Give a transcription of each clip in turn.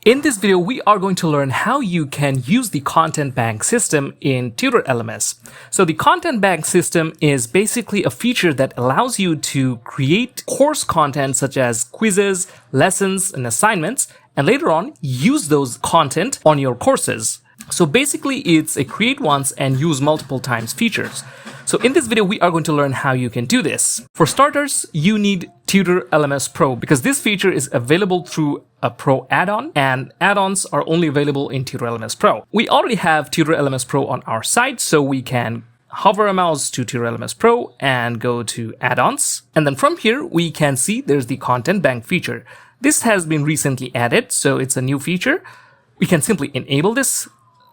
In this video, we are going to learn how you can use the Content Bank system in Tutor LMS. So the Content Bank system is basically a feature that allows you to create course content such as quizzes, lessons, and assignments, and later on use those content on your courses. So basically it's a create once and use multiple times features. So in this video, we are going to learn how you can do this. For starters, you need Tutor LMS Pro because this feature is available through a Pro add-on, and add-ons are only available in Tutor LMS Pro. We already have Tutor LMS Pro on our site, so we can hover a mouse to Tutor LMS Pro and go to add-ons. And then from here, we can see there's the Content Bank feature. This has been recently added, so it's a new feature. We can simply enable this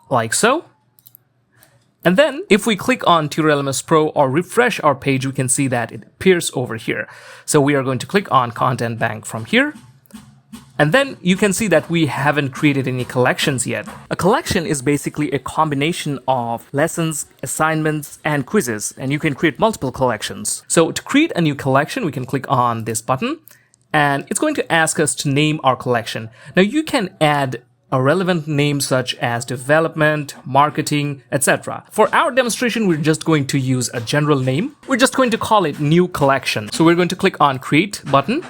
like so. And then if we click on Tutor LMS Pro or refresh our page, we can see that it appears over here. So we are going to click on Content Bank from here. And then you can see that we haven't created any collections yet. A collection is basically a combination of lessons, assignments, and quizzes, and you can create multiple collections. So to create a new collection, we can click on this button, and it's going to ask us to name our collection. Now you can add a relevant name such as development, marketing, etc. For our demonstration, we're just going to use a general name. We're just going to call it new collection. So we're going to click on create button.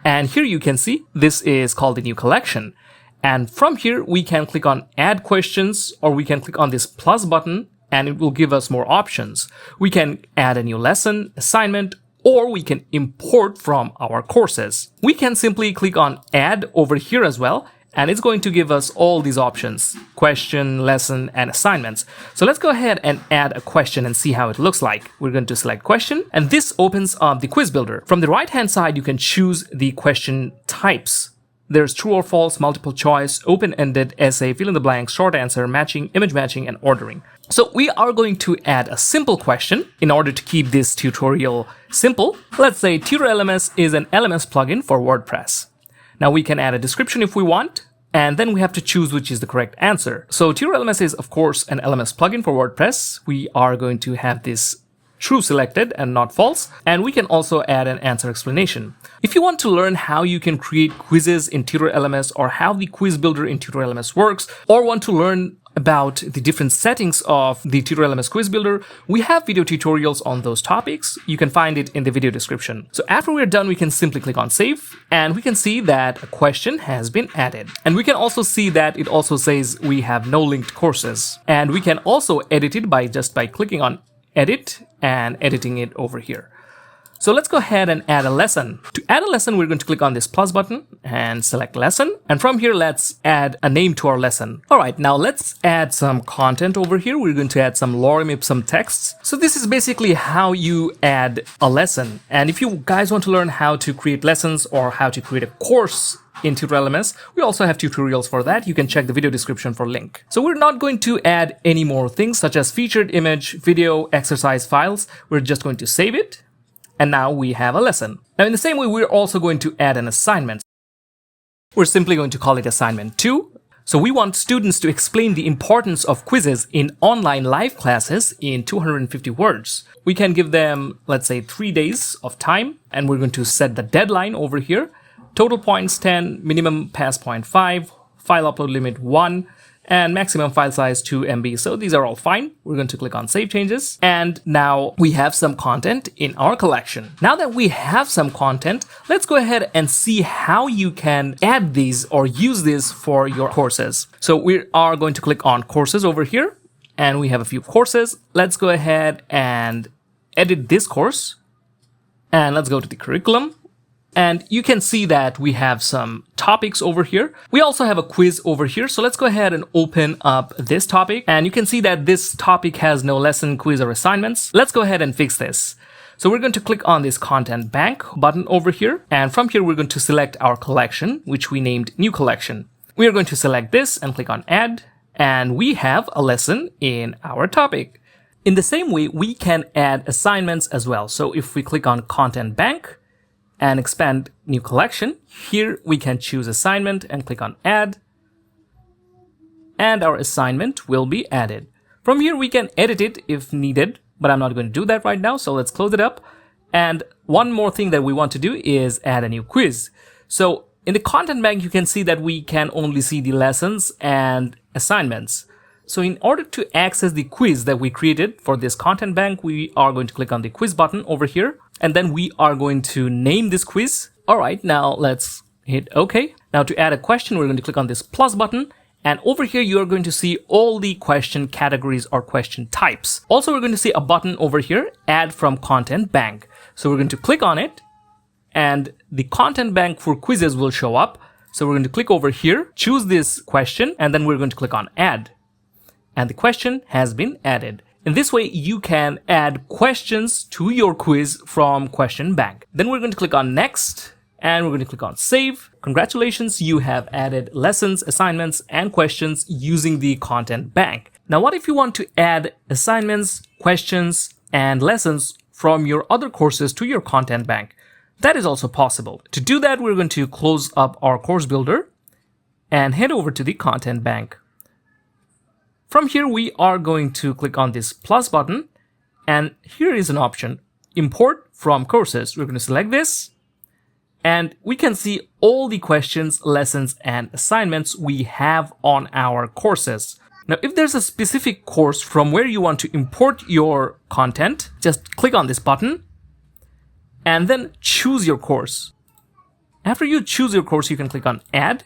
And here you can see this is called the new collection. And from here, we can click on add questions, or we can click on this plus button and it will give us more options. We can add a new lesson, assignment, or we can import from our courses. We can simply click on add over here as well. And it's going to give us all these options: question, lesson, and assignments. So let's go ahead and add a question and see how it looks like. We're going to select question, and this opens up the quiz builder. From the right hand side, you can choose the question types. There's true or false, multiple choice, open-ended, essay, fill in the blanks, short answer, matching, image matching, and ordering. So we are going to add a simple question in order to keep this tutorial simple. Let's say Tutor LMS is an LMS plugin for WordPress. Now we can add a description if we want, and then we have to choose which is the correct answer. So Tutor LMS is, of course, an LMS plugin for WordPress. We are going to have this true selected and not false, and we can also add an answer explanation. If you want to learn how you can create quizzes in Tutor LMS or how the quiz builder in Tutor LMS works, or want to learn about the different settings of the Tutor LMS quiz builder, we have video tutorials on those topics. You can find it in the video description. So after we're done, we can simply click on save, and we can see that a question has been added. And we can also see that it also says we have no linked courses. And we can also edit it by clicking on edit and editing it over here. So let's go ahead and add a lesson. To add a lesson, we're going to click on this plus button and select lesson. And from here, let's add a name to our lesson. All right, now let's add some content over here. We're going to add some lorem ipsum texts. So this is basically how you add a lesson. And if you guys want to learn how to create lessons or how to create a course in Tutor LMS, we also have tutorials for that. You can check the video description for link. So we're not going to add any more things such as featured image, video, exercise files. We're just going to save it. And now we have a lesson. Now in the same way, we're also going to add an assignment. We're simply going to call it assignment 2. So we want students to explain the importance of quizzes in online live classes in 250 words. We can give them, let's say, 3 days of time, and we're going to set the deadline over here. Total points 10, minimum pass point 5, file upload limit 1, and maximum file size 2 MB. So these are all fine. We're going to click on save changes. And now we have some content in our collection. Now that we have some content, let's go ahead and see how you can add these or use this for your courses. So we are going to click on courses over here, and we have a few courses. Let's go ahead and edit this course. And let's go to the curriculum. And you can see that we have some topics over here. We also have a quiz over here. So let's go ahead and open up this topic. And you can see that this topic has no lesson, quiz, or assignments. Let's go ahead and fix this. So we're going to click on this Content Bank button over here. And from here, we're going to select our collection, which we named New Collection. We are going to select this and click on Add. And we have a lesson in our topic. In the same way, we can add assignments as well. So if we click on Content Bank, and expand new collection, here we can choose assignment and click on add, and our assignment will be added. From here we can edit it if needed, but I'm not going to do that right now, so let's close it up. And one more thing that we want to do is add a new quiz. So In the content bank, you can see that we can only see the lessons and assignments. So in order to access the quiz that we created for this content bank, we are going to click on the quiz button over here, and then we are going to name this quiz. All right, now let's hit OK. Now to add a question, we're going to click on this plus button. And over here, you are going to see all the question categories or question types. Also, we're going to see a button over here, add from content bank. So we're going to click on it and the content bank for quizzes will show up. So we're going to click over here, choose this question, and then we're going to click on add. And the question has been added. In this way, you can add questions to your quiz from question bank. Then we're going to click on next. And we're going to click on save. Congratulations, you have added lessons, assignments, and questions using the content bank. Now, what if you want to add assignments, questions, and lessons from your other courses to your content bank? That is also possible. To do that, we're going to close up our course builder and head over to the content bank. From here, we are going to click on this plus button. And here is an option, import from courses. We're going to select this. And we can see all the questions, lessons, and assignments we have on our courses. Now, if there's a specific course from where you want to import your content, just click on this button and then choose your course. After you choose your course, you can click on Add.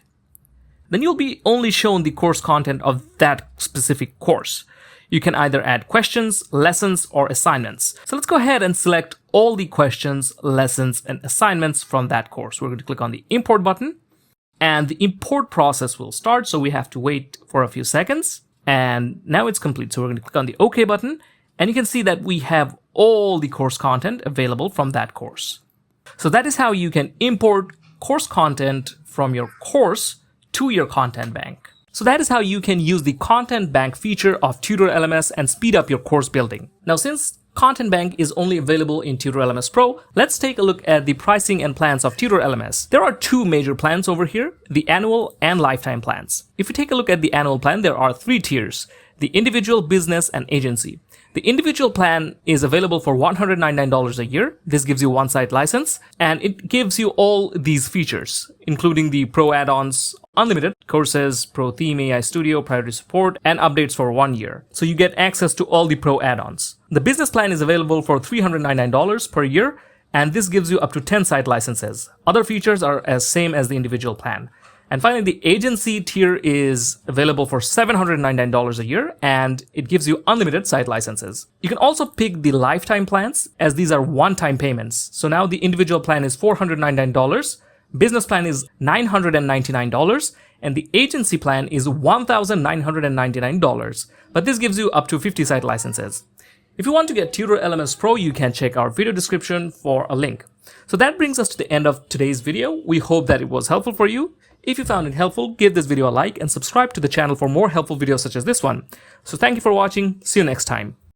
Then you'll be only shown the course content of that specific course. You can either add questions, lessons, or assignments. So let's go ahead and select all the questions, lessons, and assignments from that course. We're going to click on the import button and the import process will start. So we have to wait for a few seconds and now it's complete. So we're going to click on the OK button and you can see that we have all the course content available from that course. So that is how you can import course content from your course to your content bank. So that is how you can use the content bank feature of Tutor LMS and speed up your course building. Now, since content bank is only available in Tutor LMS Pro, let's take a look at the pricing and plans of Tutor LMS. There are two major plans over here, the annual and lifetime plans. If you take a look at the annual plan, there are 3 tiers, the individual, business, and agency. The individual plan is available for $199 a year. This gives you one site license and it gives you all these features, including the Pro add-ons, unlimited courses, Pro theme, AI Studio, priority support, and updates for 1 year. So you get access to all the Pro add-ons. The business plan is available for $399 per year, and this gives you up to 10 site licenses. Other features are as same as the individual plan. And finally, the agency tier is available for $799 a year, and it gives you unlimited site licenses. You can also pick the lifetime plans, as these are one-time payments. So now the individual plan is $499, business plan is $999, and the agency plan is $1,999. But this gives you up to 50 site licenses. If you want to get Tutor LMS Pro, you can check our video description for a link. So that brings us to the end of today's video. We hope that it was helpful for you. If you found it helpful, give this video a like and subscribe to the channel for more helpful videos such as this one. So thank you for watching. See you next time.